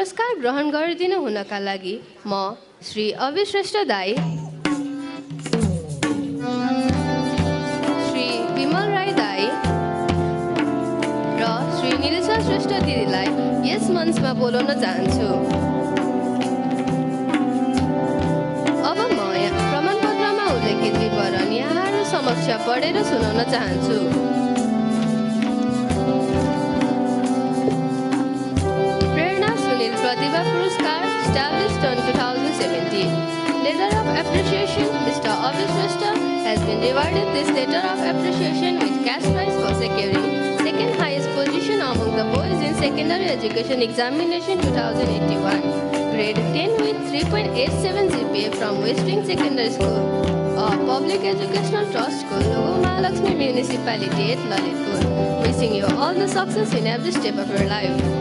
पुरस्कार ग्रहण गरिदिनु हुनका लागि म श्री अभि श्रेष्ठ दाई, श्री विमल राई दाई र श्री निलेशा श्रेष्ठ दिदीलाई यस मञ्चमा बोलाउन चाहन्छु। अब म प्रमाणपत्रमा उल्लेखित विवरण यहाँहरू समक्ष पढेर सुनाउन चाहन्छु। Pratibha Puruskar established on 2017. Letter of Appreciation. Mr. Avi Shrestha has been rewarded this letter of appreciation with cash prize for securing second highest position among the boys in secondary education examination 2081. Grade 10 with 3.87 GPA from West Wing Secondary School, a public educational trust school, Logo Mahalakshmi Municipality at Lalitpur. Wishing you all the success in every step of your life.